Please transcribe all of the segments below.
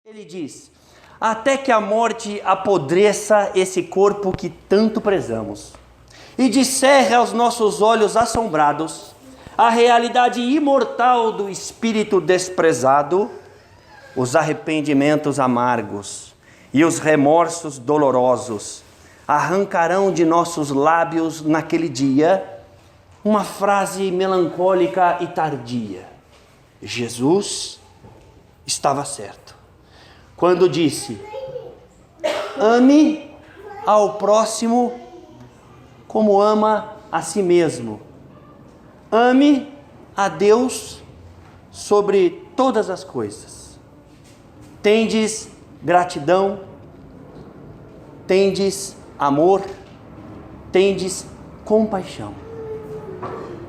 Ele diz: até que a morte apodreça esse corpo que tanto prezamos, e descerre aos nossos olhos assombrados a realidade imortal do espírito desprezado, os arrependimentos amargos e os remorsos dolorosos arrancarão de nossos lábios naquele dia uma frase melancólica e tardia: Jesus estava certo quando disse: ame ao próximo como ama a si mesmo. Ame a Deus sobre todas as coisas. Tendes gratidão, tendes amor, tendes compaixão.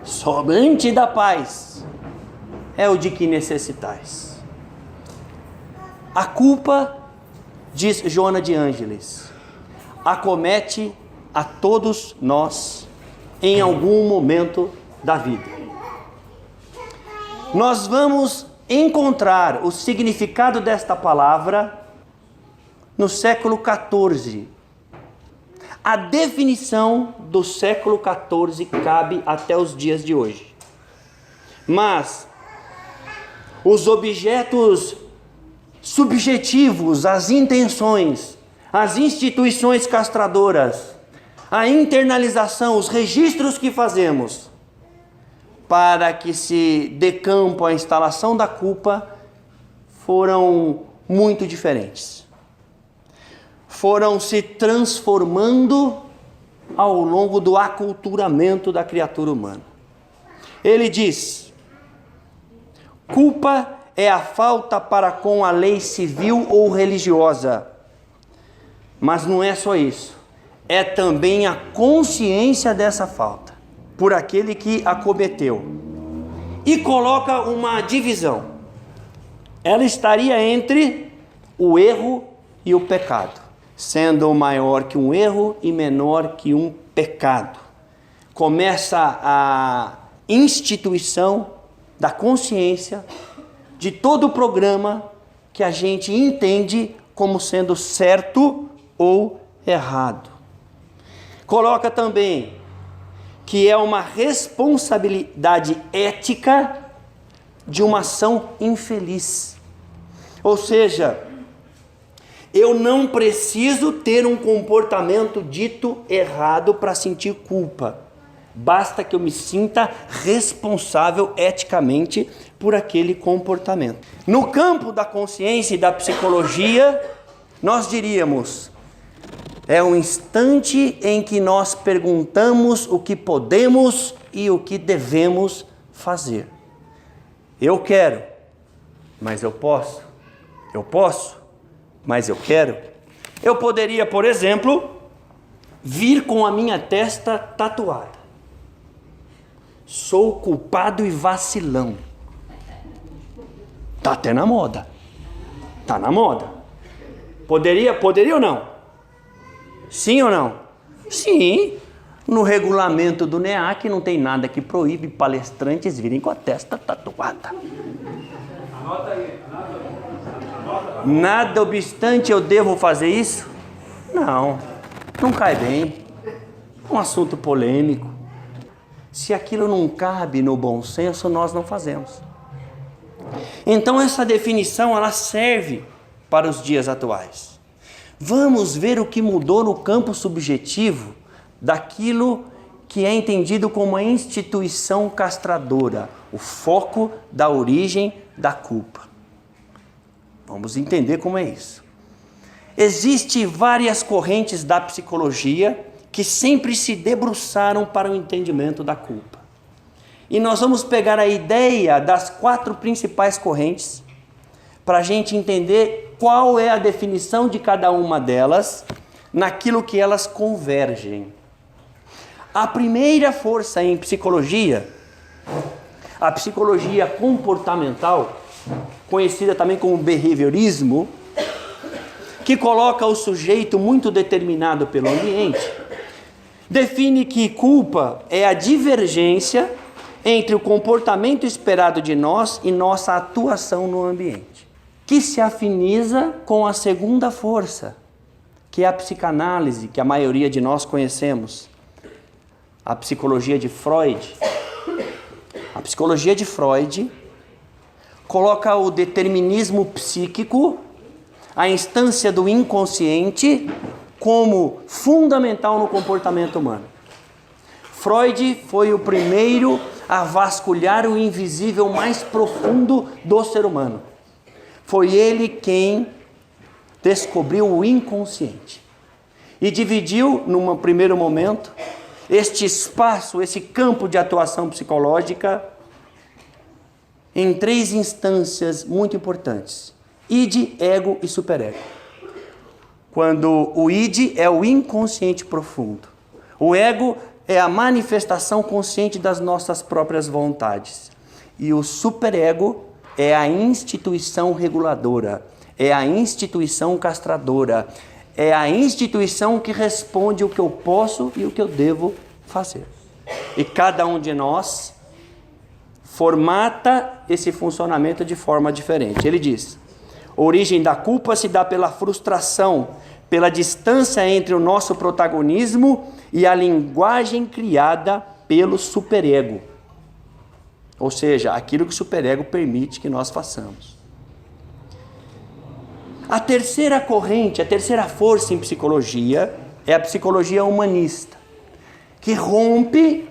Somente da paz é o de que necessitais. A culpa, diz Joana de Ângeles, acomete a todos nós em algum momento da vida. Nós vamos encontrar o significado desta palavra no século XIV. A definição do século XIV cabe até os dias de hoje. Mas os objetos subjetivos, as intenções, as instituições castradoras, a internalização, os registros que fazemos para que se dê campo à instalação da culpa foram muito diferentes. Foram se transformando ao longo do aculturamento da criatura humana. Ele diz: culpa é a falta para com a lei civil ou religiosa. Mas não é só isso. É também a consciência dessa falta por aquele que a cometeu. E coloca uma divisão. Ela estaria entre o erro e o pecado, sendo maior que um erro e menor que um pecado. Começa a instituição da consciência de todo o programa que a gente entende como sendo certo ou errado. Coloca também que é uma responsabilidade ética de uma ação infeliz. Ou seja, eu não preciso ter um comportamento dito errado para sentir culpa. Basta que eu me sinta responsável eticamente por aquele comportamento. No campo da consciência e da psicologia, nós diríamos: é um instante em que nós perguntamos o que podemos e o que devemos fazer. Eu quero, mas eu posso. Eu posso, mas eu quero. Eu poderia, por exemplo, vir com a minha testa tatuada. Sou culpado e vacilão. Tá até na moda. Tá na moda. Poderia ou não? Sim ou não? Sim. No regulamento do NEAC não tem nada que proíbe palestrantes virem com a testa tatuada. Anota aí. Nada obstante eu devo fazer isso? Não cai bem. É um assunto polêmico. Se aquilo não cabe no bom senso, nós não fazemos. Então essa definição ela serve para os dias atuais. Vamos ver o que mudou no campo subjetivo daquilo que é entendido como a instituição castradora, o foco da origem da culpa. Vamos entender como é isso. Existem várias correntes da psicologia que sempre se debruçaram para o entendimento da culpa. E nós vamos pegar a ideia das 4 principais correntes para a gente entender qual é a definição de cada uma delas naquilo que elas convergem. A primeira força em psicologia, a psicologia comportamental, conhecida também como behaviorismo, que coloca o sujeito muito determinado pelo ambiente, define que culpa é a divergência entre o comportamento esperado de nós e nossa atuação no ambiente. que se afiniza com a segunda força, que é a psicanálise, que a maioria de nós conhecemos. A psicologia de Freud. A psicologia de Freud coloca o determinismo psíquico, a instância do inconsciente, como fundamental no comportamento humano. Freud foi o primeiro a vasculhar o invisível mais profundo do ser humano. Foi ele quem descobriu o inconsciente e dividiu, num primeiro momento, este espaço, esse campo de atuação psicológica em 3 instâncias muito importantes: id, ego e superego. Quando o id é o inconsciente profundo, o ego é a manifestação consciente das nossas próprias vontades, e o superego é a instituição reguladora, é a instituição castradora, é a instituição que responde o que eu posso e o que eu devo fazer. E cada um de nós formata esse funcionamento de forma diferente. Ele diz: a origem da culpa se dá pela frustração, pela distância entre o nosso protagonismo e a linguagem criada pelo superego. Ou seja, aquilo que o superego permite que nós façamos. A terceira corrente, a terceira força em psicologia é a psicologia humanista, que rompe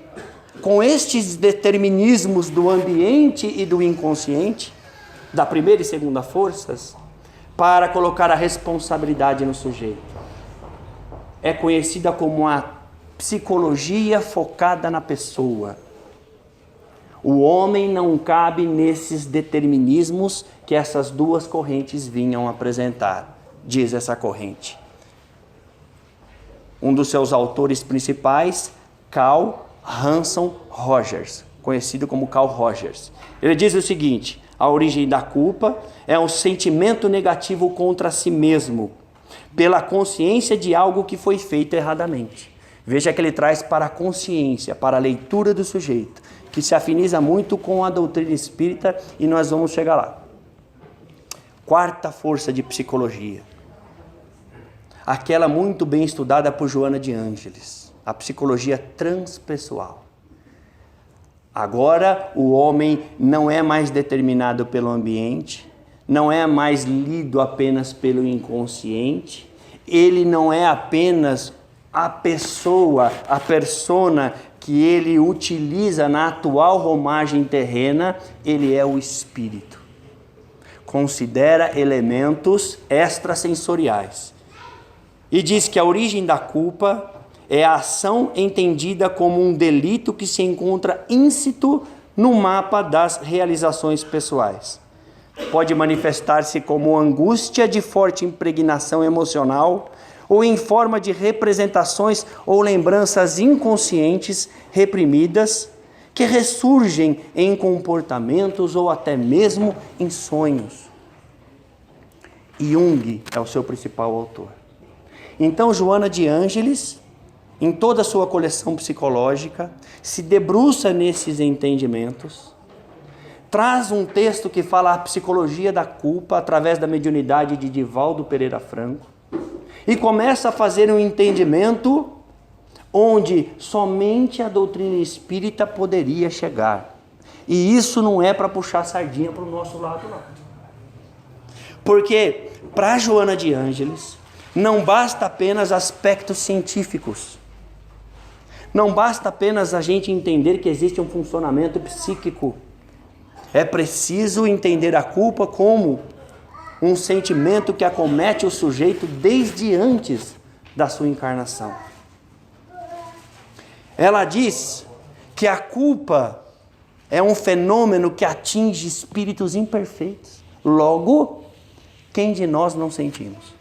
com estes determinismos do ambiente e do inconsciente, da primeira e segunda forças, para colocar a responsabilidade no sujeito. É conhecida como a psicologia focada na pessoa. O homem não cabe nesses determinismos que essas duas correntes vinham apresentar, diz essa corrente. Um dos seus autores principais, Carl Hanson Rogers, conhecido como Carl Rogers. Ele diz o seguinte: a origem da culpa é um sentimento negativo contra si mesmo, pela consciência de algo que foi feito erradamente. Veja que ele traz para a consciência, para a leitura do sujeito, que se afiniza muito com a doutrina espírita, e nós vamos chegar lá. Quarta força de psicologia, aquela muito bem estudada por Joana de Ângeles, a psicologia transpessoal. Agora o homem não é mais determinado pelo ambiente, não é mais lido apenas pelo inconsciente, ele não é apenas a pessoa, a persona que ele utiliza na atual romagem terrena, ele é o espírito. Considera elementos extrasensoriais. E diz que a origem da culpa é a ação entendida como um delito que se encontra íncito no mapa das realizações pessoais. Pode manifestar-se como angústia de forte impregnação emocional ou em forma de representações ou lembranças inconscientes reprimidas que ressurgem em comportamentos ou até mesmo em sonhos. Jung é o seu principal autor. Então, Joana de Ângeles, em toda a sua coleção psicológica, se debruça nesses entendimentos, traz um texto que fala a psicologia da culpa através da mediunidade de Divaldo Pereira Franco e começa a fazer um entendimento onde somente a doutrina espírita poderia chegar. E isso não é para puxar a sardinha para o nosso lado, não. Porque para Joana de Ângeles não basta apenas aspectos científicos. Não basta apenas a gente entender que existe um funcionamento psíquico. É preciso entender a culpa como um sentimento que acomete o sujeito desde antes da sua encarnação. Ela diz que a culpa é um fenômeno que atinge espíritos imperfeitos. Logo, quem de nós não sentimos?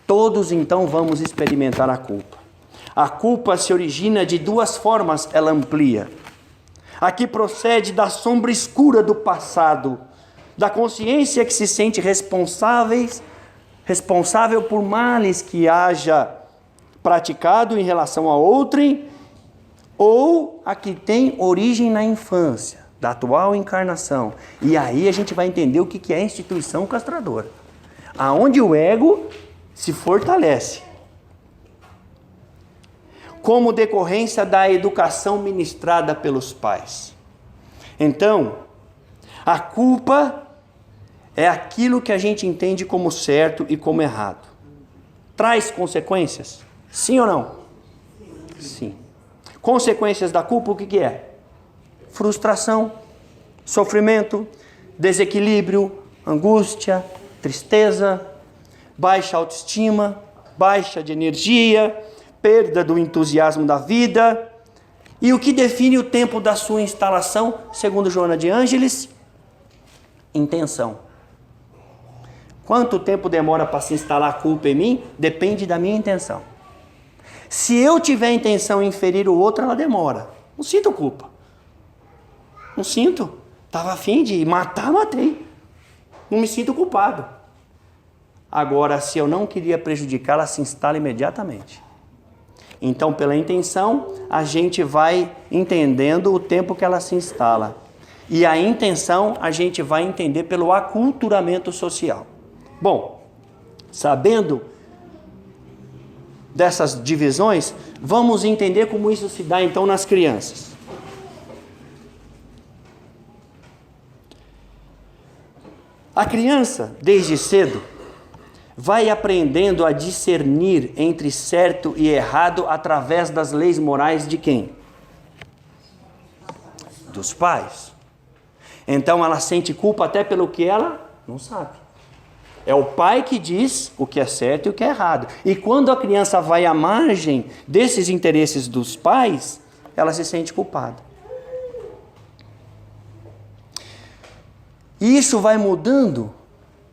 Todos então vamos experimentar a culpa. A culpa se origina de duas formas, ela amplia. A que procede da sombra escura do passado, da consciência que se sente responsável por males que haja praticado em relação a outrem, ou a que tem origem na infância, da atual encarnação. E aí a gente vai entender o que é a instituição castradora. Aonde o ego se fortalece. Como decorrência da educação ministrada pelos pais. Então, a culpa é aquilo que a gente entende como certo e como errado. Traz consequências? Sim ou não? Sim. Consequências da culpa, o que é? Frustração, sofrimento, desequilíbrio, angústia, tristeza, baixa autoestima, baixa de energia, perda do entusiasmo da vida. E o que define o tempo da sua instalação, segundo Joana de Ângeles? Intenção. Quanto tempo demora para se instalar a culpa em mim? Depende da minha intenção. Se eu tiver intenção em ferir o outro, ela demora. Não sinto culpa. Não sinto. Estava a fim de matar, matei. Não me sinto culpado. Agora, se eu não queria prejudicar, ela se instala imediatamente. Então, pela intenção, a gente vai entendendo o tempo que ela se instala. E a intenção, a gente vai entender pelo aculturamento social. Bom, sabendo dessas divisões, vamos entender como isso se dá então nas crianças. A criança, desde cedo, vai aprendendo a discernir entre certo e errado através das leis morais de quem? Dos pais. Então ela sente culpa até pelo que ela não sabe. É o pai que diz o que é certo e o que é errado. E quando a criança vai à margem desses interesses dos pais, ela se sente culpada. E isso vai mudando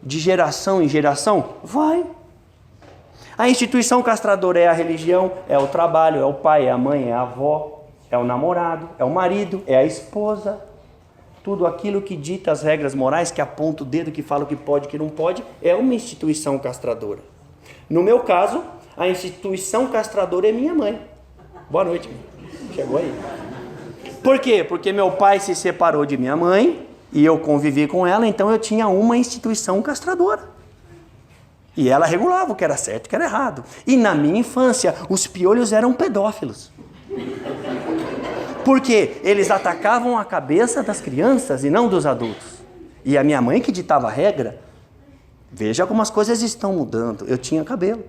de geração em geração? Vai. A instituição castradora é a religião, é o trabalho, é o pai, é a mãe, é a avó, é o namorado, é o marido, é a esposa. Tudo aquilo que dita as regras morais, que aponta o dedo, que fala o que pode e o que não pode, é uma instituição castradora. No meu caso, a instituição castradora é minha mãe. Boa noite. Chegou aí. Por quê? Porque meu pai se separou de minha mãe e eu convivi com ela, então eu tinha uma instituição castradora. E ela regulava o que era certo e o que era errado. E na minha infância, os piolhos eram pedófilos. Porque eles atacavam a cabeça das crianças e não dos adultos. E a minha mãe que ditava a regra, veja como as coisas estão mudando. Eu tinha cabelo.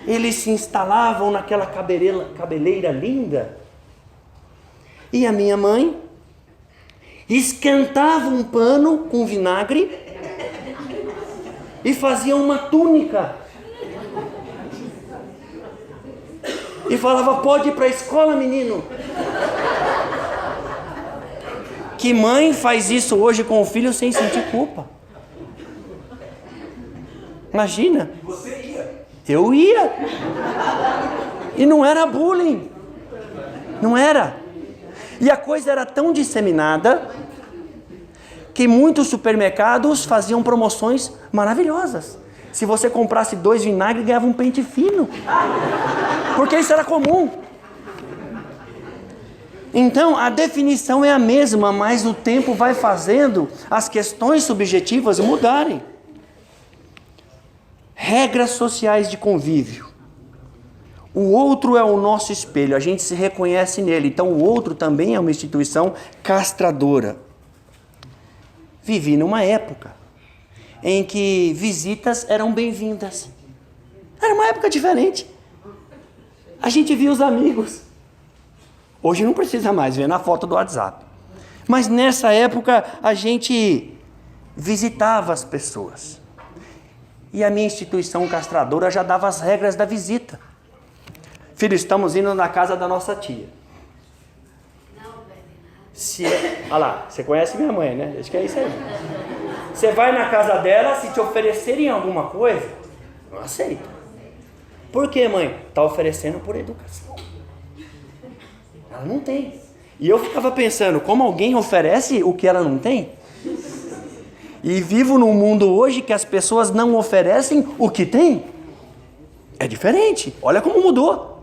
Eles se instalavam naquela cabeleira linda. E a minha mãe esquentava um pano com vinagre e fazia uma túnica. E falava, pode ir para a escola, menino. Que mãe faz isso hoje com o filho sem sentir culpa? Imagina. Você ia? Eu ia. E não era bullying. Não era. E a coisa era tão disseminada que muitos supermercados faziam promoções maravilhosas. Se você comprasse 2 vinagres, ganhava um pente fino. Porque isso era comum. Então, a definição é a mesma, mas o tempo vai fazendo as questões subjetivas mudarem. Regras sociais de convívio. O outro é o nosso espelho, a gente se reconhece nele. Então, o outro também é uma instituição castradora. Vivi numa época em que visitas eram bem-vindas. Era uma época diferente. A gente via os amigos. Hoje não precisa mais ver na foto do WhatsApp. Mas nessa época a gente visitava as pessoas. E a minha instituição castradora já dava as regras da visita. Filho, estamos indo na casa da nossa tia. Olha lá, você conhece minha mãe, né? Acho que é isso aí. Você vai na casa dela, se te oferecerem alguma coisa, não aceita. Por quê, mãe? Está oferecendo por educação. Ela não tem. E eu ficava pensando, como alguém oferece o que ela não tem? E vivo num mundo hoje que as pessoas não oferecem o que tem. É diferente. Olha como mudou.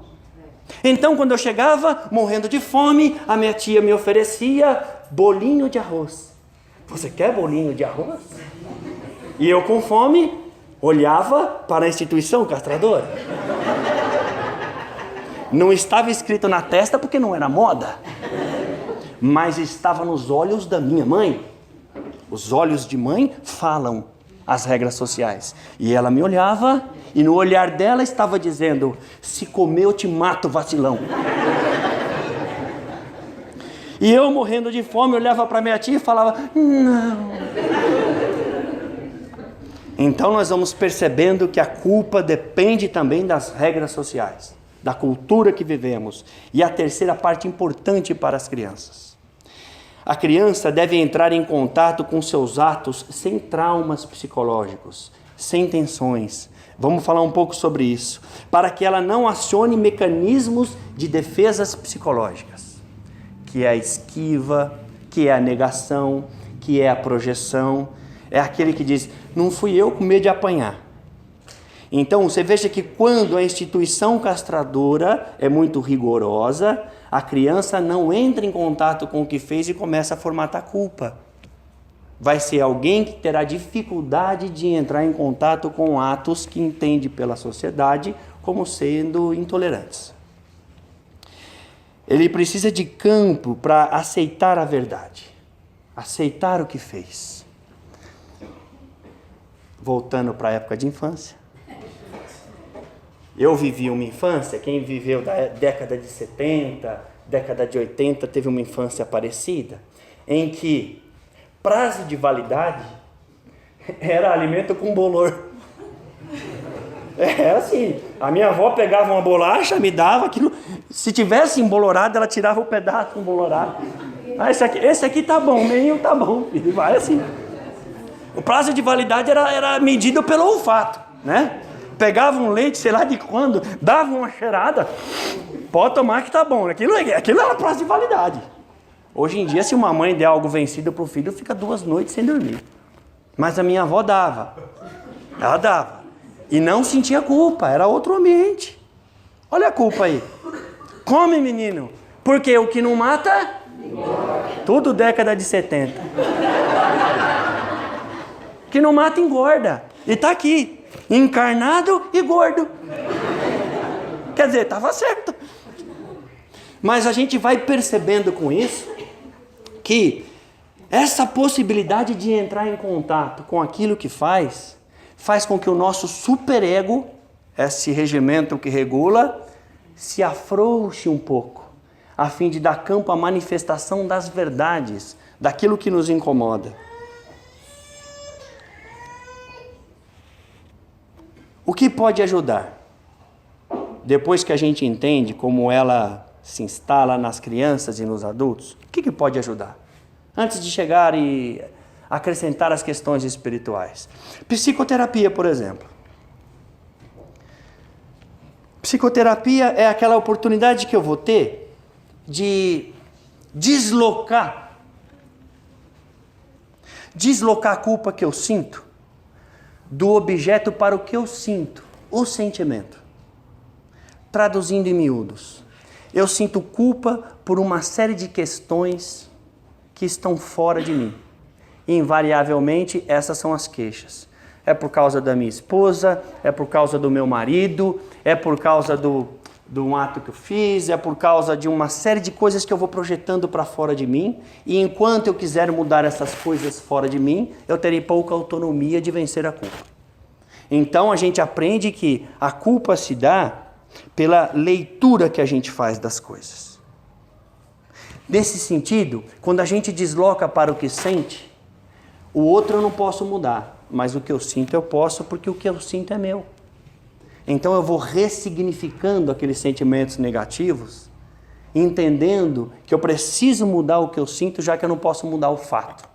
Então, quando eu chegava, morrendo de fome, a minha tia me oferecia bolinho de arroz. Você quer bolinho de arroz? E eu, com fome, olhava para a instituição castradora. Não estava escrito na testa porque não era moda, mas estava nos olhos da minha mãe. Os olhos de mãe falam as regras sociais. E ela me olhava e no olhar dela estava dizendo: se comer eu te mato, vacilão. E eu, morrendo de fome, olhava para minha tia e falava: não. Então nós vamos percebendo que a culpa depende também das regras sociais, da cultura que vivemos. E a terceira parte importante para as crianças. A criança deve entrar em contato com seus atos sem traumas psicológicos, sem tensões. Vamos falar um pouco sobre isso, para que ela não acione mecanismos de defesas psicológicas, que é a esquiva, que é a negação, que é a projeção. É aquele que diz: não fui eu com medo de apanhar. Então você veja que quando a instituição castradora é muito rigorosa, a criança não entra em contato com o que fez e começa a formatar culpa. Vai ser alguém que terá dificuldade de entrar em contato com atos que entende pela sociedade como sendo intolerantes. Ele precisa de campo para aceitar a verdade, aceitar o que fez. Voltando para a época de infância. Eu vivi uma infância, quem viveu da década de 70, década de 80, teve uma infância parecida, em que prazo de validade era alimento com bolor. É assim, a minha avó pegava uma bolacha, me dava aquilo, se tivesse embolorado, ela tirava o pedaço embolorado. Ah, esse aqui tá bom, meio tá bom, filho, vai assim. O prazo de validade era medido pelo olfato, né? Pegava um leite, sei lá de quando, dava uma cheirada, pode tomar que tá bom. Aquilo era prazo de validade. Hoje em dia, se uma mãe der algo vencido para o filho, fica 2 noites sem dormir. Mas a minha avó dava. Ela dava. E não sentia culpa, era outro ambiente. Olha a culpa aí. Come, menino, porque o que não mata, tudo década de 70. O que não mata, engorda. E tá aqui. Encarnado e gordo. Quer dizer, estava certo. Mas a gente vai percebendo com isso que essa possibilidade de entrar em contato com aquilo que faz com que o nosso superego, esse regimento que regula, se afrouxe um pouco, a fim de dar campo à manifestação das verdades, daquilo que nos incomoda. O que pode ajudar? Depois que a gente entende como ela se instala nas crianças e nos adultos, o que pode ajudar? Antes de chegar e acrescentar as questões espirituais. Psicoterapia, por exemplo. Psicoterapia é aquela oportunidade que eu vou ter de deslocar a culpa que eu sinto do objeto para o que eu sinto, o sentimento. Traduzindo em miúdos, eu sinto culpa por uma série de questões que estão fora de mim. Invariavelmente, essas são as queixas. É por causa da minha esposa, é por causa do meu marido, é por causa do ato que eu fiz, é por causa de uma série de coisas que eu vou projetando para fora de mim, e enquanto eu quiser mudar essas coisas fora de mim, eu terei pouca autonomia de vencer a culpa. Então a gente aprende que a culpa se dá pela leitura que a gente faz das coisas. Nesse sentido, quando a gente desloca para o que sente, o outro eu não posso mudar, mas o que eu sinto eu posso, porque o que eu sinto é meu. Então eu vou ressignificando aqueles sentimentos negativos, entendendo que eu preciso mudar o que eu sinto, já que eu não posso mudar o fato.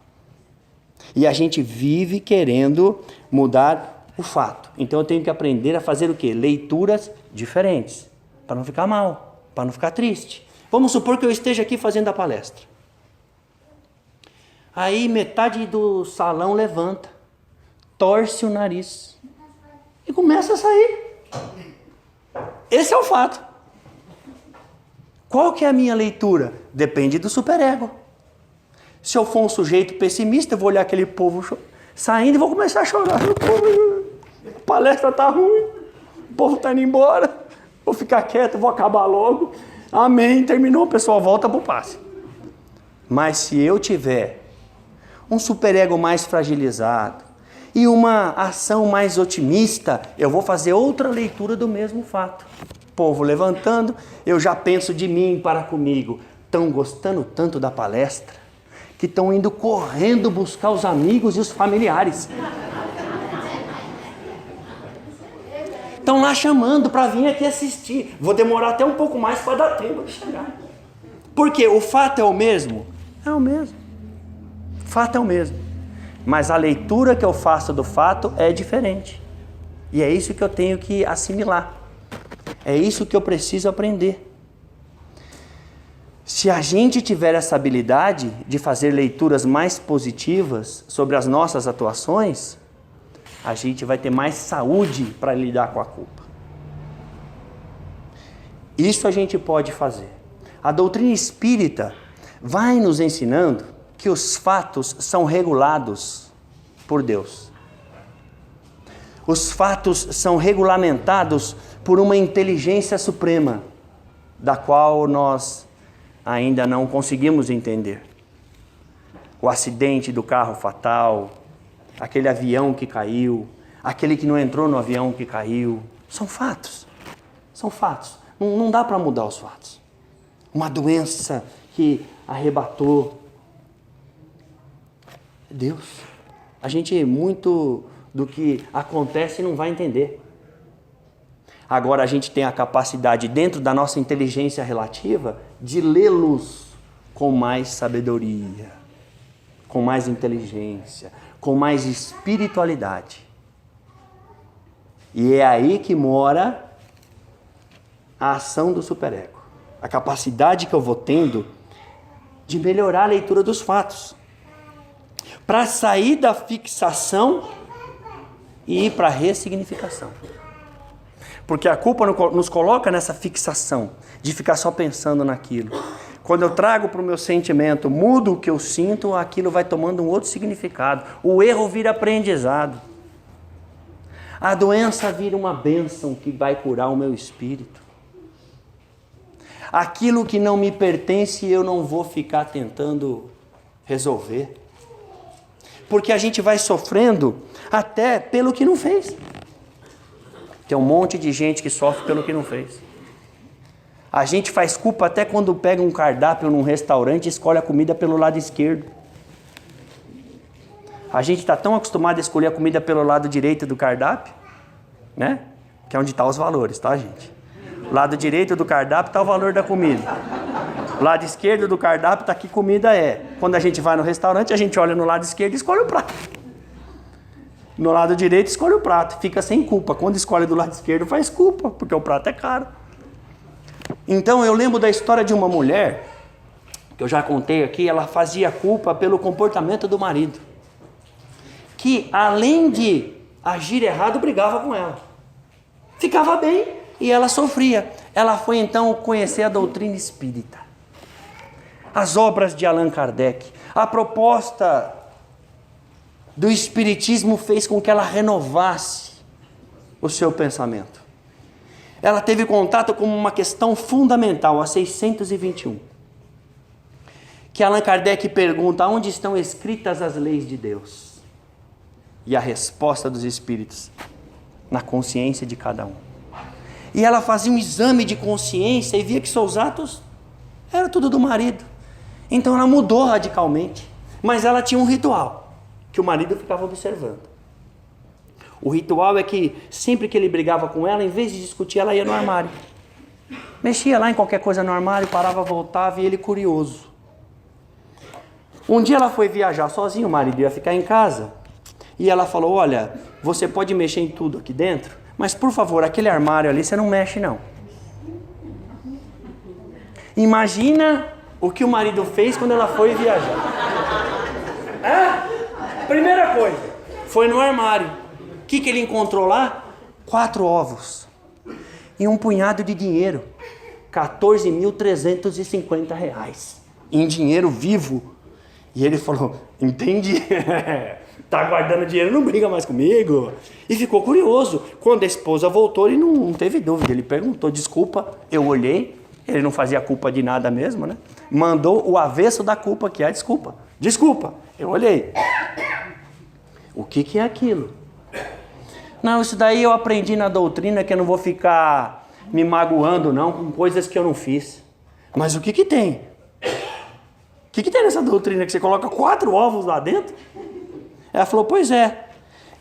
E a gente vive querendo mudar o fato. Então eu tenho que aprender a fazer o quê? Leituras diferentes, para não ficar mal, para não ficar triste. Vamos supor que eu esteja aqui fazendo a palestra. Aí metade do salão levanta, torce o nariz e começa a sair. Esse é o fato. Qual que é a minha leitura? Depende do superego. Se eu for um sujeito pessimista, eu vou olhar aquele povo saindo e vou começar a chorar. A palestra está ruim, o povo está indo embora, vou ficar quieto, vou acabar logo. Amém, terminou, o pessoal volta para o passe. Mas se eu tiver um superego mais fragilizado e uma ação mais otimista, eu vou fazer outra leitura do mesmo fato. Povo levantando, eu já penso de mim para comigo. Estão gostando tanto da palestra que estão indo correndo buscar os amigos e os familiares. Estão lá chamando para vir aqui assistir. Vou demorar até um pouco mais para dar tempo de chegar. Porque o fato é o mesmo? É o mesmo. O fato é o mesmo. Mas a leitura que eu faço do fato é diferente. E é isso que eu tenho que assimilar. É isso que eu preciso aprender. Se a gente tiver essa habilidade de fazer leituras mais positivas sobre as nossas atuações, a gente vai ter mais saúde para lidar com a culpa. Isso a gente pode fazer. A doutrina espírita vai nos ensinando que os fatos são regulados por Deus. Os fatos são regulamentados por uma inteligência suprema, da qual nós ainda não conseguimos entender. O acidente do carro fatal, aquele avião que caiu, aquele que não entrou no avião que caiu, são fatos. São fatos. Não dá para mudar os fatos. Uma doença que arrebatou. Deus. A gente, muito do que acontece, não vai entender. Agora a gente tem a capacidade, dentro da nossa inteligência relativa, de lê-los com mais sabedoria, com mais inteligência, com mais espiritualidade. E é aí que mora a ação do superego. A capacidade que eu vou tendo de melhorar a leitura dos fatos. Para sair da fixação e ir para a ressignificação. Porque a culpa nos coloca nessa fixação de ficar só pensando naquilo. Quando eu trago para o meu sentimento, mudo o que eu sinto, aquilo vai tomando um outro significado. O erro vira aprendizado. A doença vira uma bênção que vai curar o meu espírito. Aquilo que não me pertence, eu não vou ficar tentando resolver. Porque a gente vai sofrendo até pelo que não fez. Tem um monte de gente que sofre pelo que não fez. A gente faz culpa até quando pega um cardápio num restaurante e escolhe a comida pelo lado esquerdo. A gente está tão acostumado a escolher a comida pelo lado direito do cardápio, né? Que é onde estão os valores, tá, gente? Lado direito do cardápio está o valor da comida. Lado esquerdo do cardápio está que comida é. Quando a gente vai no restaurante, a gente olha no lado esquerdo e escolhe o prato. No lado direito escolhe o prato, fica sem culpa. Quando escolhe do lado esquerdo faz culpa, porque o prato é caro. Então eu lembro da história de uma mulher, que eu já contei aqui, ela fazia culpa pelo comportamento do marido. Que além de agir errado, brigava com ela. Ficava bem e ela sofria. Ela foi então conhecer a doutrina espírita. As obras de Allan Kardec. A proposta do espiritismo fez com que ela renovasse o seu pensamento. Ela teve contato com uma questão fundamental, a 621. Que Allan Kardec pergunta: onde estão escritas as leis de Deus? E a resposta dos espíritos: na consciência de cada um. E ela fazia um exame de consciência e via que seus atos eram tudo do marido. Então ela mudou radicalmente. Mas ela tinha um ritual que o marido ficava observando. O ritual é que sempre que ele brigava com ela, em vez de discutir, ela ia no armário. Mexia lá em qualquer coisa no armário, parava, voltava, e ele curioso. Um dia ela foi viajar sozinha, o marido ia ficar em casa. E ela falou: olha, você pode mexer em tudo aqui dentro, mas por favor, aquele armário ali você não mexe não. Imagina o que o marido fez quando ela foi viajar. Primeira coisa, foi no armário. O que ele encontrou lá? 4 ovos e um punhado de dinheiro. R$14.350 em dinheiro vivo. E ele falou, entendi, tá guardando dinheiro, não briga mais comigo. E ficou curioso. Quando a esposa voltou, ele não teve dúvida, ele perguntou, desculpa, eu olhei, ele não fazia culpa de nada mesmo, né? Mandou o avesso da culpa, que é a desculpa. Desculpa, eu olhei. O que é aquilo? Não, isso daí eu aprendi na doutrina, que eu não vou ficar me magoando não, com coisas que eu não fiz. Mas o que tem? O que tem nessa doutrina que você coloca 4 ovos lá dentro? Ela falou, pois é,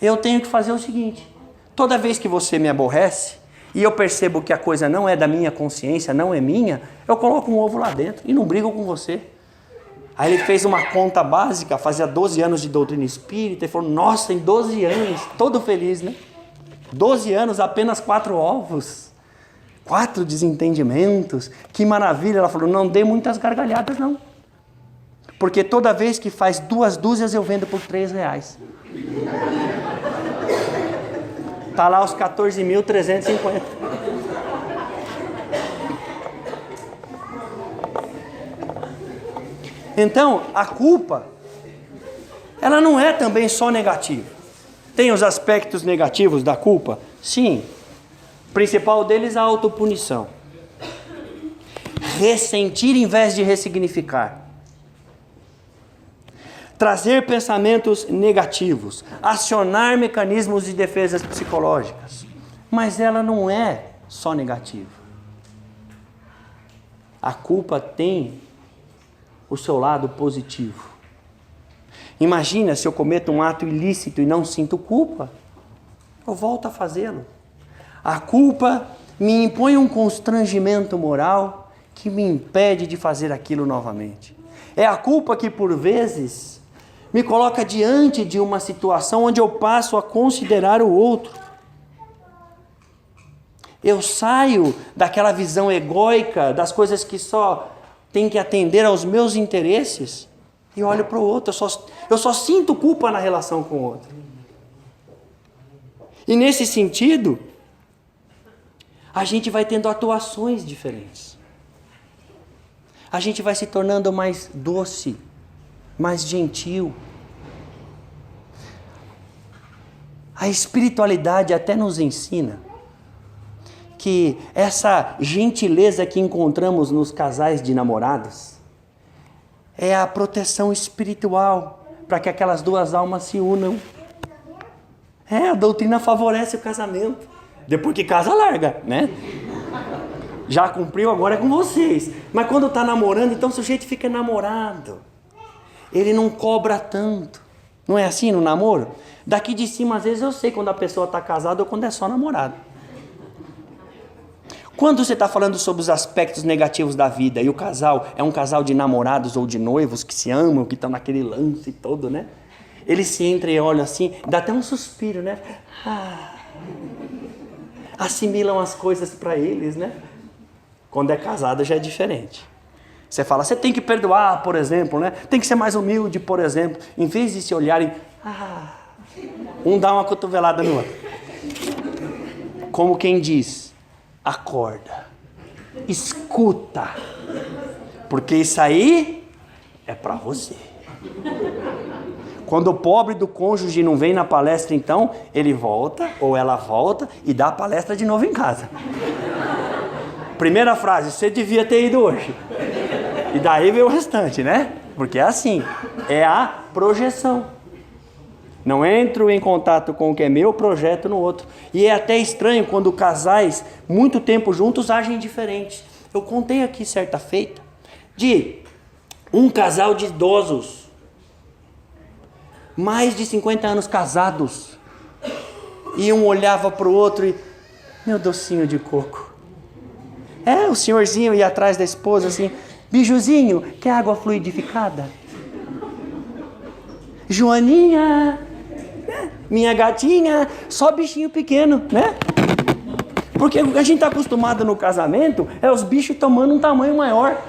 eu tenho que fazer o seguinte, toda vez que você me aborrece, e eu percebo que a coisa não é da minha consciência, não é minha, eu coloco um ovo lá dentro e não brigo com você. Aí ele fez uma conta básica, fazia 12 anos de doutrina espírita, e falou, nossa, em 12 anos, todo feliz, né? 12 anos, apenas 4 ovos, 4 desentendimentos, que maravilha. Ela falou, não dê muitas gargalhadas não, porque toda vez que faz 2 dúzias eu vendo por R$3. Tá lá os 14.350. Então, a culpa, ela não é também só negativa. Tem os aspectos negativos da culpa? Sim. O principal deles é a autopunição. Ressentir em vez de ressignificar. Trazer pensamentos negativos. Acionar mecanismos de defesas psicológicas. Mas ela não é só negativa. A culpa tem o seu lado positivo. Imagina se eu cometo um ato ilícito e não sinto culpa. Eu volto a fazê-lo. A culpa me impõe um constrangimento moral que me impede de fazer aquilo novamente. É a culpa que, por vezes, me coloca diante de uma situação onde eu passo a considerar o outro. Eu saio daquela visão egóica das coisas que só tem que atender aos meus interesses e olho para o outro. Eu só sinto culpa na relação com o outro. E nesse sentido, a gente vai tendo atuações diferentes. A gente vai se tornando mais doce, mais gentil. A espiritualidade até nos ensina que essa gentileza que encontramos nos casais de namorados é a proteção espiritual para que aquelas 2 almas se unam. A doutrina favorece o casamento. Depois que casa, larga, né? Já cumpriu, agora é com vocês. Mas quando está namorando, então o sujeito fica namorado. Ele não cobra tanto. Não é assim no namoro? Daqui de cima, às vezes, eu sei quando a pessoa está casada ou quando é só namorado. Quando você está falando sobre os aspectos negativos da vida e o casal é um casal de namorados ou de noivos que se amam, que estão naquele lance todo, né? Eles se entreolham assim, dá até um suspiro, né? Assimilam as coisas para eles, né? Quando é casado já é diferente. Você fala, você tem que perdoar, por exemplo, né? Tem que ser mais humilde, por exemplo. Em vez de se olharem, um dá uma cotovelada no outro. Como quem diz, acorda, escuta, porque isso aí é para você. Quando o pobre do cônjuge não vem na palestra, então, ele volta, ou ela volta, e dá a palestra de novo em casa. Primeira frase, você devia ter ido hoje. E daí vem o restante, né? Porque é assim, é a projeção. Não entro em contato com o que é meu, projeto no outro. E é até estranho quando casais, muito tempo juntos, agem diferentes. Eu contei aqui certa feita de um casal de idosos, mais de 50 anos casados, e um olhava para o outro e, meu docinho de coco. O senhorzinho ia atrás da esposa assim, bijuzinho, quer água fluidificada? Joaninha, minha gatinha, só bichinho pequeno, né? Porque o que a gente está acostumado no casamento é os bichos tomando um tamanho maior.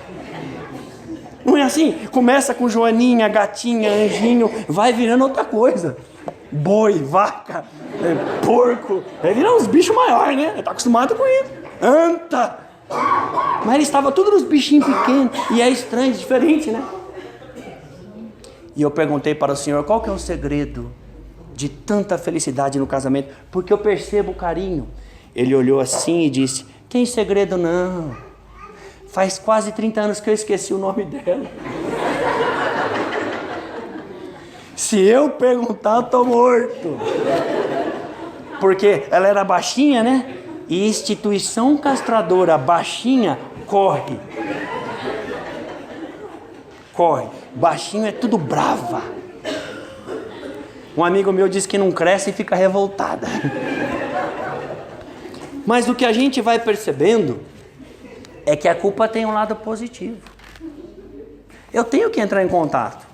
Não é assim? Começa com Joaninha, gatinha, anjinho, vai virando outra coisa. Boi, vaca, porco, vai virar uns bichos maiores, né? Está acostumado com isso. Anta, Mas ele estava tudo nos bichinhos pequenos. E é estranho, diferente, né? E eu perguntei para o Senhor, qual que é o segredo de tanta felicidade no casamento? Porque eu percebo o carinho. Ele olhou assim e disse, tem segredo não. Faz quase 30 anos que eu esqueci o nome dela. Se eu perguntar, eu estou morto. Porque ela era baixinha, né? E instituição castradora baixinha, corre. Corre. Baixinho é tudo brava. Um amigo meu disse que não cresce e fica revoltada. Mas o que a gente vai percebendo é que a culpa tem um lado positivo. Eu tenho que entrar em contato.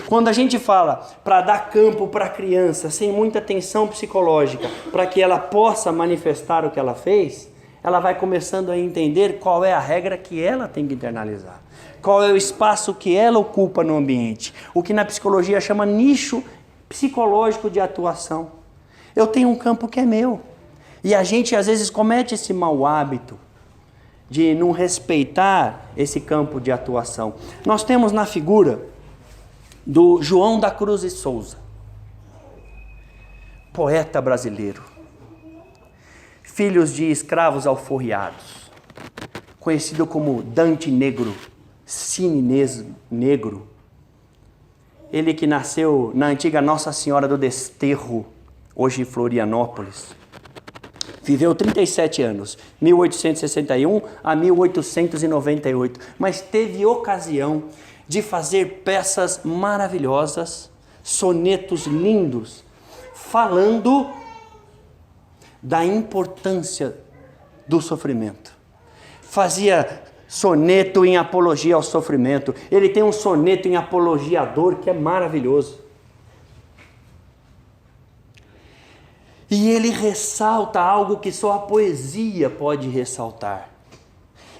Quando a gente fala para dar campo para a criança, sem muita tensão psicológica, para que ela possa manifestar o que ela fez, ela vai começando a entender qual é a regra que ela tem que internalizar. Qual é o espaço que ela ocupa no ambiente. O que na psicologia chama nicho psicológico de atuação. Eu tenho um campo que é meu. E a gente às vezes comete esse mau hábito de não respeitar esse campo de atuação. Nós temos na figura do João da Cruz e Souza, poeta brasileiro, filhos de escravos alforriados, conhecido como Dante Negro, Cine Negro, ele que nasceu na antiga Nossa Senhora do Desterro, hoje em Florianópolis, viveu 37 anos, 1861 a 1898, mas teve ocasião de fazer peças maravilhosas, sonetos lindos, falando da importância do sofrimento. Fazia soneto em apologia ao sofrimento. Ele tem um soneto em apologia à dor que é maravilhoso. E ele ressalta algo que só a poesia pode ressaltar.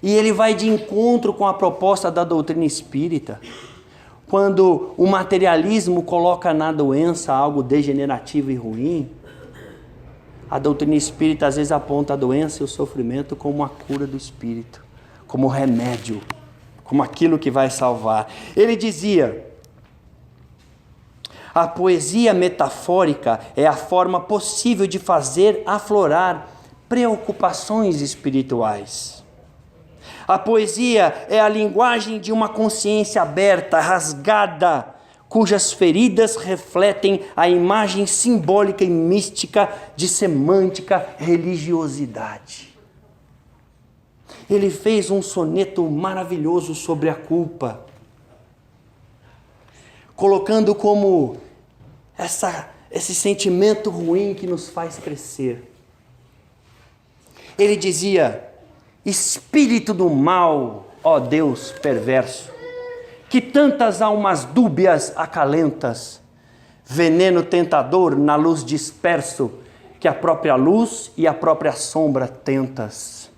E ele vai de encontro com a proposta da doutrina espírita, quando o materialismo coloca na doença algo degenerativo e ruim. A doutrina espírita às vezes aponta a doença e o sofrimento como a cura do espírito, como remédio, como aquilo que vai salvar. Ele dizia, a poesia metafórica é a forma possível de fazer aflorar preocupações espirituais. A poesia é a linguagem de uma consciência aberta, rasgada, cujas feridas refletem a imagem simbólica e mística de semântica religiosidade. Ele fez um soneto maravilhoso sobre a culpa, colocando como esse sentimento ruim que nos faz crescer. Ele dizia, espírito do mal, ó Deus perverso, que tantas almas dúbias acalentas, veneno tentador na luz disperso, que a própria luz e a própria sombra tentas.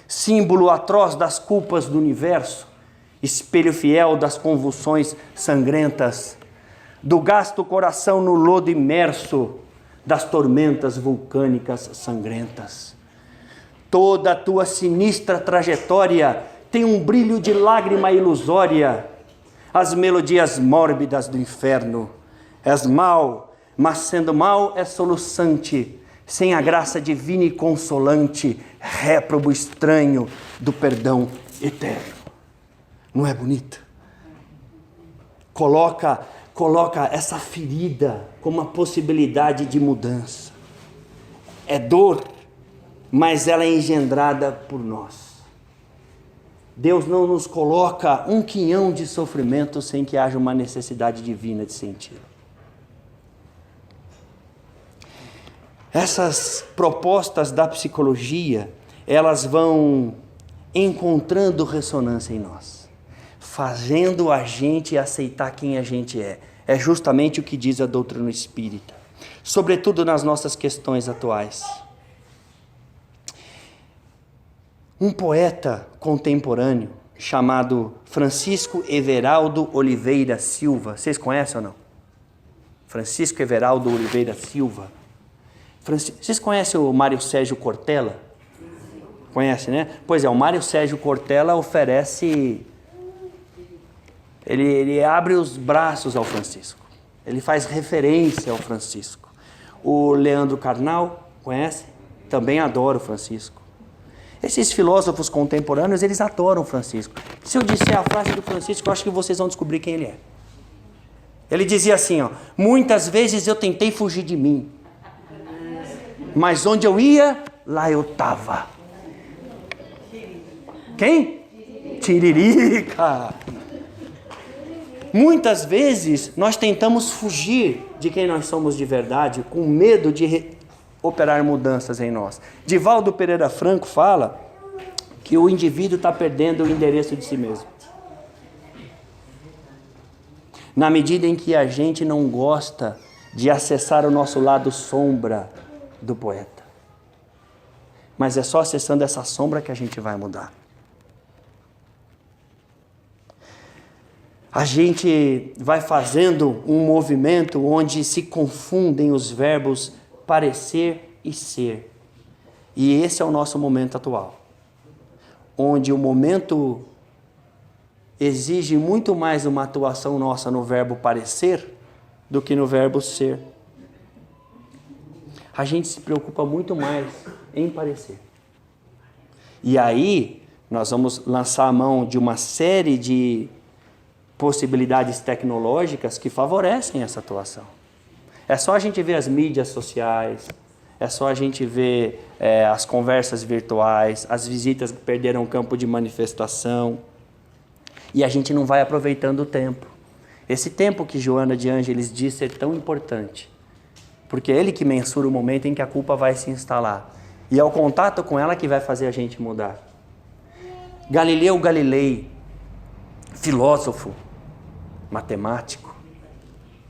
Símbolo atroz das culpas do universo, espelho fiel das convulsões sangrentas, do gasto coração no lodo imerso, das tormentas vulcânicas sangrentas. Toda a tua sinistra trajetória tem um brilho de lágrima ilusória, as melodias mórbidas do inferno. És mau, mas sendo mau é soluçante, sem a graça divina e consolante, réprobo estranho do perdão eterno. Não é bonito? Coloca essa ferida como uma possibilidade de mudança. É dor, mas ela é engendrada por nós. Deus não nos coloca um quinhão de sofrimento sem que haja uma necessidade divina de senti-lo. Essas propostas da psicologia, elas vão encontrando ressonância em nós, fazendo a gente aceitar quem a gente é. É justamente o que diz a doutrina espírita, sobretudo nas nossas questões atuais. Um poeta contemporâneo chamado Francisco Everaldo Oliveira Silva, vocês conhecem ou não? Francisco Everaldo Oliveira Silva. Vocês conhecem o Mário Sérgio Cortella? Conhece, né? Pois é, o Mário Sérgio Cortella oferece... Ele abre os braços ao Francisco. Ele faz referência ao Francisco. O Leandro Carnal, conhece? Também adora o Francisco. Esses filósofos contemporâneos, eles adoram o Francisco. Se eu disser a frase do Francisco, eu acho que vocês vão descobrir quem ele é. Ele dizia assim, ó: muitas vezes eu tentei fugir de mim, mas onde eu ia, lá eu estava. Quem? Tiririca. Muitas vezes nós tentamos fugir de quem nós somos de verdade, com medo de operar mudanças em nós. Divaldo Pereira Franco fala que o indivíduo está perdendo o endereço de si mesmo. Na medida em que a gente não gosta de acessar o nosso lado sombra do poeta. Mas é só acessando essa sombra que a gente vai mudar. A gente vai fazendo um movimento onde se confundem os verbos parecer e ser. E esse é o nosso momento atual. Onde o momento exige muito mais uma atuação nossa no verbo parecer do que no verbo ser. A gente se preocupa muito mais em parecer. E aí, nós vamos lançar a mão de uma série de possibilidades tecnológicas que favorecem essa atuação. É só a gente ver as mídias sociais, é só a gente ver as conversas virtuais, as visitas que perderam o campo de manifestação, e a gente não vai aproveitando o tempo. Esse tempo que Joana de Ângeles diz ser tão importante, porque é ele que mensura o momento em que a culpa vai se instalar, e é o contato com ela que vai fazer a gente mudar. Galileu Galilei, filósofo, matemático,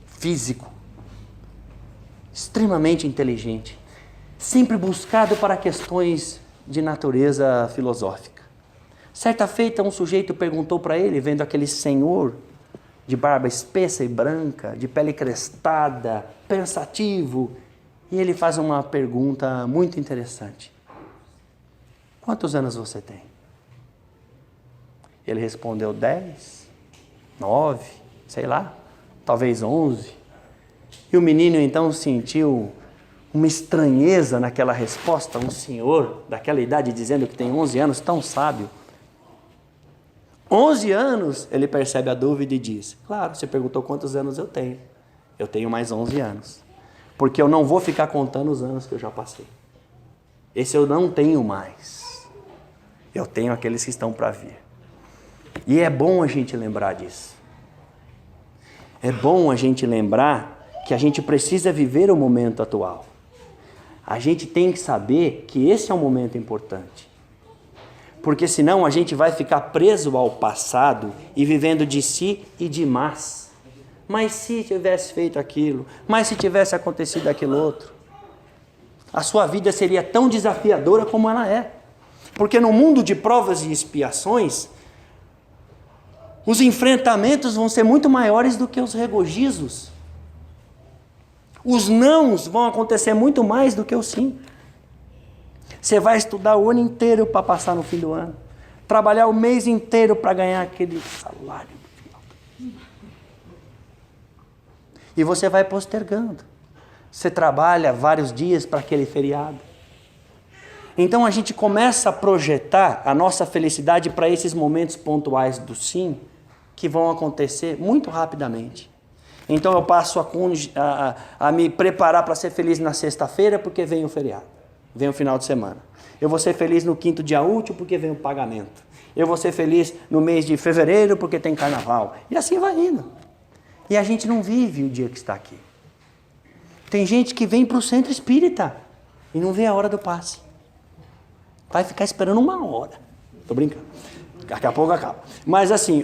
físico, extremamente inteligente, sempre buscado para questões de natureza filosófica. Certa feita, um sujeito perguntou para ele, vendo aquele senhor de barba espessa e branca, de pele crestada, pensativo, e ele faz uma pergunta muito interessante: quantos anos você tem? Ele respondeu 10, 9, sei lá, talvez 11. E o menino então sentiu uma estranheza naquela resposta, um senhor daquela idade dizendo que tem 11 anos, tão sábio. 11 anos, ele percebe a dúvida e diz: claro, você perguntou quantos anos eu tenho. Eu tenho mais 11 anos. Porque eu não vou ficar contando os anos que eu já passei. Esse eu não tenho mais. Eu tenho aqueles que estão para vir. E é bom a gente lembrar disso. É bom a gente lembrar que a gente precisa viver o momento atual. A gente tem que saber que esse é um momento importante. Porque senão a gente vai ficar preso ao passado e vivendo de si e de mas. Mas se tivesse feito aquilo, mas se tivesse acontecido aquilo outro. A sua vida seria tão desafiadora como ela é. Porque no mundo de provas e expiações, os enfrentamentos vão ser muito maiores do que os regozijos. Os nãos vão acontecer muito mais do que o sim. Você vai estudar o ano inteiro para passar no fim do ano. Trabalhar o mês inteiro para ganhar aquele salário no final. E você vai postergando. Você trabalha vários dias para aquele feriado. Então a gente começa a projetar a nossa felicidade para esses momentos pontuais do sim, que vão acontecer muito rapidamente. Então eu passo a me preparar para ser feliz na sexta-feira porque vem o feriado, vem o final de semana. Eu vou ser feliz no quinto dia útil porque vem o pagamento. Eu vou ser feliz no mês de fevereiro porque tem carnaval. E assim vai indo. E a gente não vive o dia que está aqui. Tem gente que vem para o centro espírita e não vê a hora do passe. Vai ficar esperando 1 hora. Estou brincando. Daqui a pouco acaba. Mas assim,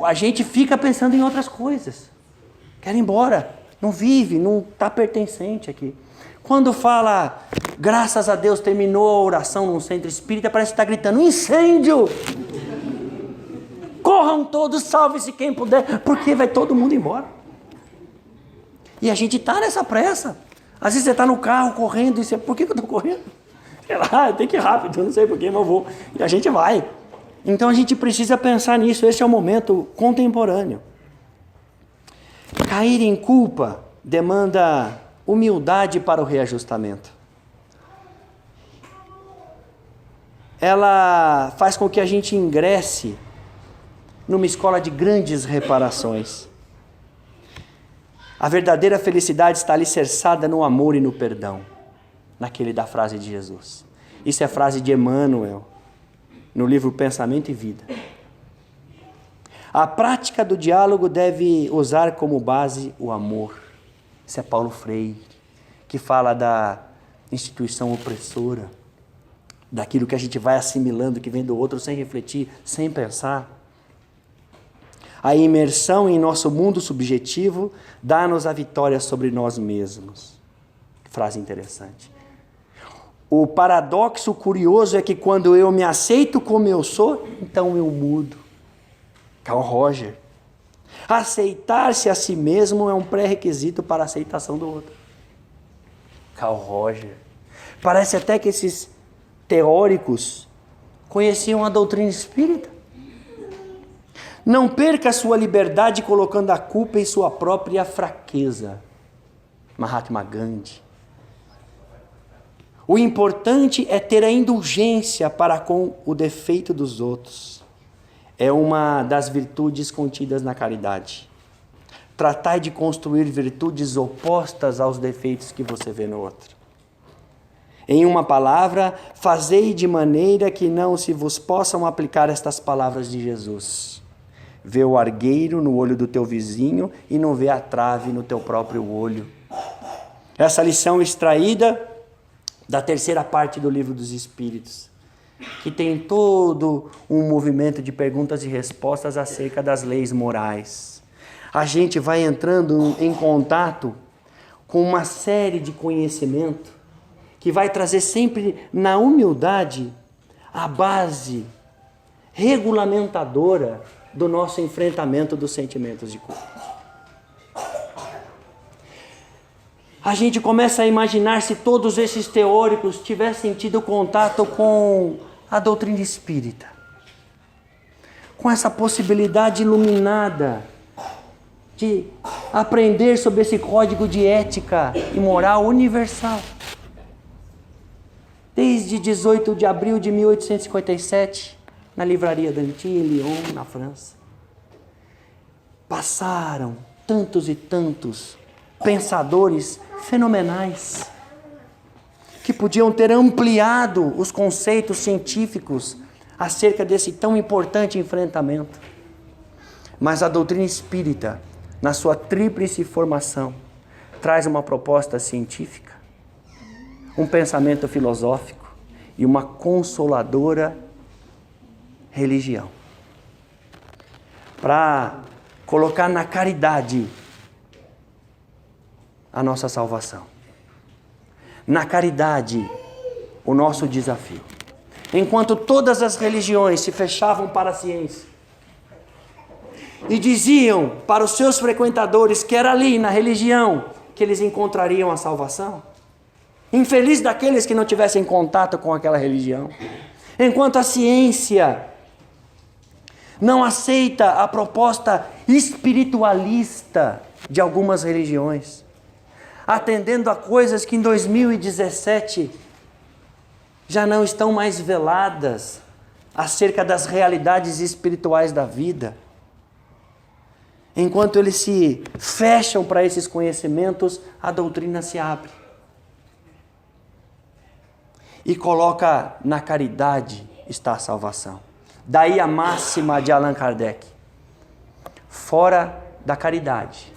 a gente fica pensando em outras coisas. Quer ir embora. Não vive, não está pertencente aqui. Quando fala, graças a Deus terminou a oração num centro espírita, parece que está gritando, incêndio! Corram todos, salve-se quem puder, porque vai todo mundo embora. E a gente está nessa pressa. Às vezes você está no carro correndo e você, por que eu estou correndo? Tem que ir rápido, eu não sei porquê, mas eu vou. E a gente vai. Então a gente precisa pensar nisso, esse é o momento contemporâneo. Cair em culpa demanda humildade para o reajustamento. Ela faz com que a gente ingresse numa escola de grandes reparações. A verdadeira felicidade está alicerçada no amor e no perdão, naquele da frase de Jesus. Isso é frase de Emmanuel, no livro Pensamento e Vida. A prática do diálogo deve usar como base o amor. Isso é Paulo Freire, que fala da instituição opressora, daquilo que a gente vai assimilando, que vem do outro sem refletir, sem pensar. A imersão em nosso mundo subjetivo dá-nos a vitória sobre nós mesmos. Frase interessante. O paradoxo curioso é que quando eu me aceito como eu sou, então eu mudo. Carl Roger. Aceitar-se a si mesmo é um pré-requisito para a aceitação do outro. Carl Roger. Parece até que esses teóricos conheciam a doutrina espírita. Não perca sua liberdade colocando a culpa em sua própria fraqueza. Mahatma Gandhi. O importante é ter a indulgência para com o defeito dos outros. É uma das virtudes contidas na caridade. Tratai de construir virtudes opostas aos defeitos que você vê no outro. Em uma palavra, fazei de maneira que não se vos possam aplicar estas palavras de Jesus. Vê o argueiro no olho do teu vizinho e não vê a trave no teu próprio olho. Essa lição extraída da terceira parte do Livro dos Espíritos, que tem todo um movimento de perguntas e respostas acerca das leis morais. A gente vai entrando em contato com uma série de conhecimento que vai trazer sempre na humildade a base regulamentadora do nosso enfrentamento dos sentimentos de culpa. A gente começa a imaginar se todos esses teóricos tivessem tido contato com a doutrina espírita, com essa possibilidade iluminada de aprender sobre esse código de ética e moral universal. Desde 18 de abril de 1857, na livraria Danty, em Lyon, na França, passaram tantos e tantos pensadores fenomenais que podiam ter ampliado os conceitos científicos acerca desse tão importante enfrentamento. Mas a doutrina espírita, na sua tríplice formação, traz uma proposta científica, um pensamento filosófico e uma consoladora religião. Para colocar na caridade a nossa salvação. Na caridade, o nosso desafio. Enquanto todas as religiões se fechavam para a ciência e diziam para os seus frequentadores que era ali, na religião, que eles encontrariam a salvação, infeliz daqueles que não tivessem contato com aquela religião. Enquanto a ciência não aceita a proposta espiritualista de algumas religiões, atendendo a coisas que em 2017 já não estão mais veladas acerca das realidades espirituais da vida. Enquanto eles se fecham para esses conhecimentos, a doutrina se abre e coloca na caridade está a salvação. Daí a máxima de Allan Kardec: fora da caridade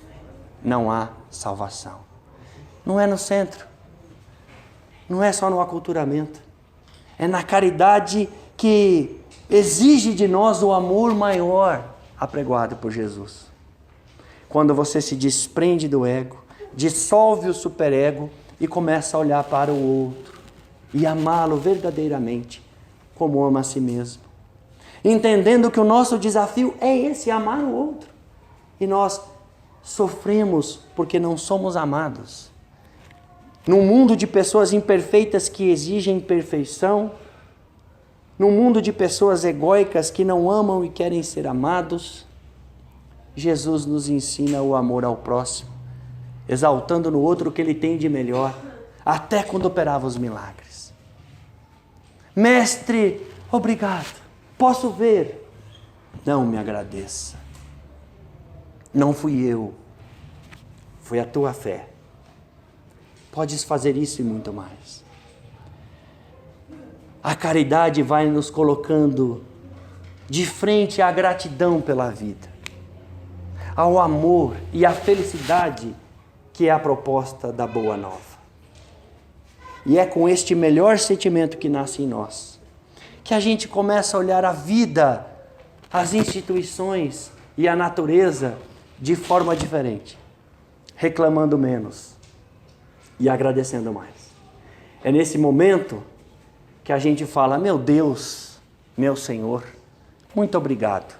não há salvação. Não é no centro, não é só no aculturamento, é na caridade que exige de nós o amor maior apregoado por Jesus. Quando você se desprende do ego, dissolve o superego e começa a olhar para o outro e amá-lo verdadeiramente como ama a si mesmo, entendendo que o nosso desafio é esse, amar o outro, e nós sofremos porque não somos amados. num mundo de pessoas imperfeitas que exigem perfeição, num mundo de pessoas egóicas que não amam e querem ser amados, Jesus nos ensina o amor ao próximo, exaltando no outro o que ele tem de melhor, até quando operava os milagres. Mestre, obrigado, posso ver. Não me agradeça. Não fui eu, foi a tua fé. Podes fazer isso e muito mais. A caridade vai nos colocando de frente à gratidão pela vida, ao amor e à felicidade que é a proposta da Boa Nova. E é com este melhor sentimento que nasce em nós, que a gente começa a olhar a vida, as instituições e a natureza de forma diferente, reclamando menos e agradecendo mais. É nesse momento que a gente fala: meu Deus, meu Senhor, muito obrigado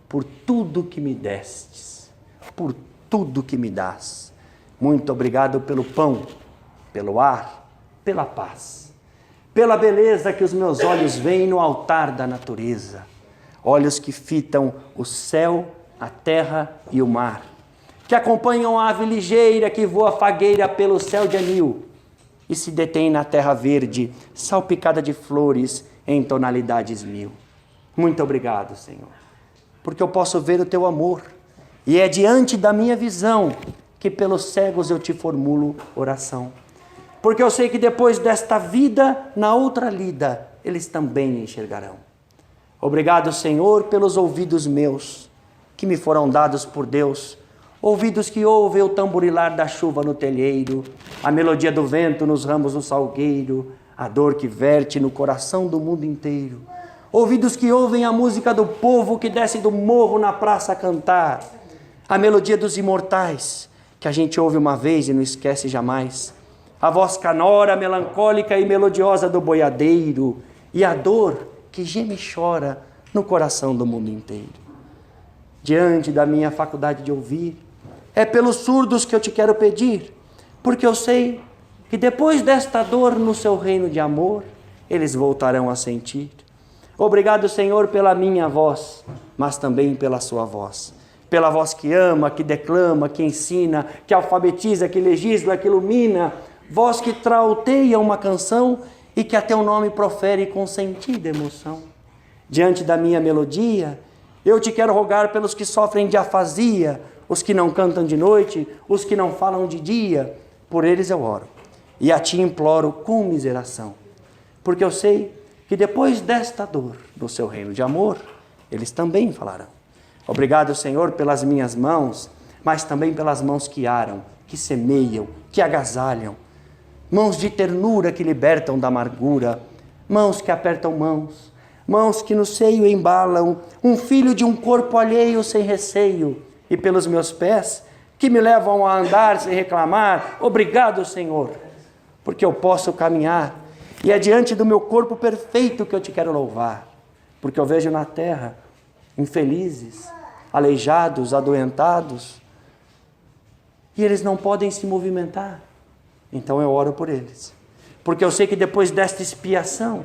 por tudo que me destes, por tudo que me dás. Muito obrigado pelo pão, pelo ar, pela paz, pela beleza que os meus olhos veem no altar da natureza, olhos que fitam o céu, a terra e o mar, que acompanham a ave ligeira que voa fagueira pelo céu de anil e se detém na terra verde, salpicada de flores em tonalidades mil. Muito obrigado, Senhor, porque eu posso ver o teu amor, e é diante da minha visão que pelos cegos eu te formulo oração, porque eu sei que depois desta vida, na outra lida, eles também me enxergarão. Obrigado, Senhor, pelos ouvidos meus, que me foram dados por Deus, ouvidos que ouvem o tamborilar da chuva no telheiro, a melodia do vento nos ramos do salgueiro, a dor que verte no coração do mundo inteiro. Ouvidos que ouvem a música do povo que desce do morro na praça a cantar, a melodia dos imortais, que a gente ouve uma vez e não esquece jamais, a voz canora, melancólica e melodiosa do boiadeiro, e a dor que geme e chora no coração do mundo inteiro. Diante da minha faculdade de ouvir, é pelos surdos que eu te quero pedir, porque eu sei que depois desta dor no seu reino de amor, eles voltarão a sentir. Obrigado, Senhor, pela minha voz, mas também pela sua voz. Pela voz que ama, que declama, que ensina, que alfabetiza, que legisla, que ilumina. Voz que trauteia uma canção e que a teu nome profere com sentida emoção. Diante da minha melodia, eu te quero rogar pelos que sofrem de afasia, os que não cantam de noite, os que não falam de dia. Por eles eu oro e a ti imploro com miseração, porque eu sei que depois desta dor, no seu reino de amor, eles também falarão. Obrigado, Senhor, pelas minhas mãos, mas também pelas mãos que aram, que semeiam, que agasalham, mãos de ternura que libertam da amargura, mãos que apertam mãos, mãos que no seio embalam um filho de um corpo alheio sem receio, e pelos meus pés que me levam a andar sem reclamar. Obrigado, Senhor, porque eu posso caminhar, e é diante do meu corpo perfeito que eu te quero louvar, porque eu vejo na terra infelizes, aleijados, adoentados, e eles não podem se movimentar. Então eu oro por eles, porque eu sei que depois desta expiação,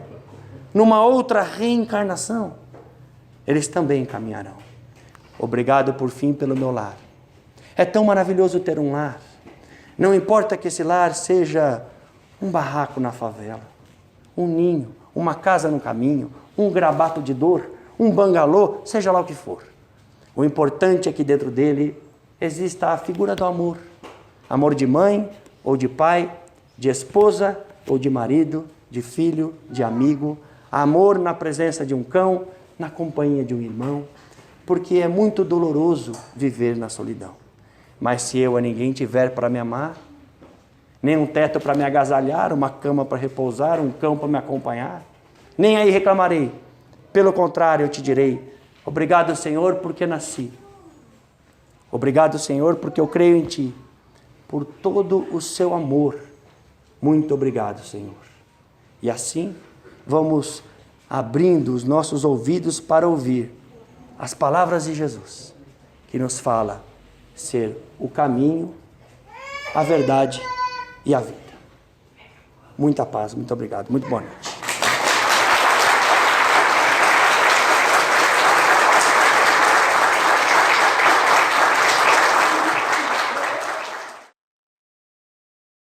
numa outra reencarnação, eles também caminharão. Obrigado por fim pelo meu lar. É tão maravilhoso ter um lar. Não importa que esse lar seja um barraco na favela, um ninho, uma casa no caminho, um grabato de dor, um bangalô, seja lá o que for. O importante é que dentro dele exista a figura do amor. Amor de mãe ou de pai, de esposa ou de marido, de filho, de amigo. Amor na presença de um cão, na companhia de um irmão. Porque é muito doloroso viver na solidão. Mas se eu a ninguém tiver para me amar, nem um teto para me agasalhar, uma cama para repousar, um cão para me acompanhar, nem aí reclamarei. Pelo contrário, eu te direi: obrigado, Senhor, porque nasci. Obrigado, Senhor, porque eu creio em Ti, por todo o seu amor. Muito obrigado, Senhor. E assim, vamos abrindo os nossos ouvidos para ouvir as palavras de Jesus, que nos fala ser o caminho, a verdade e a vida. Muita paz, muito obrigado, muito boa noite.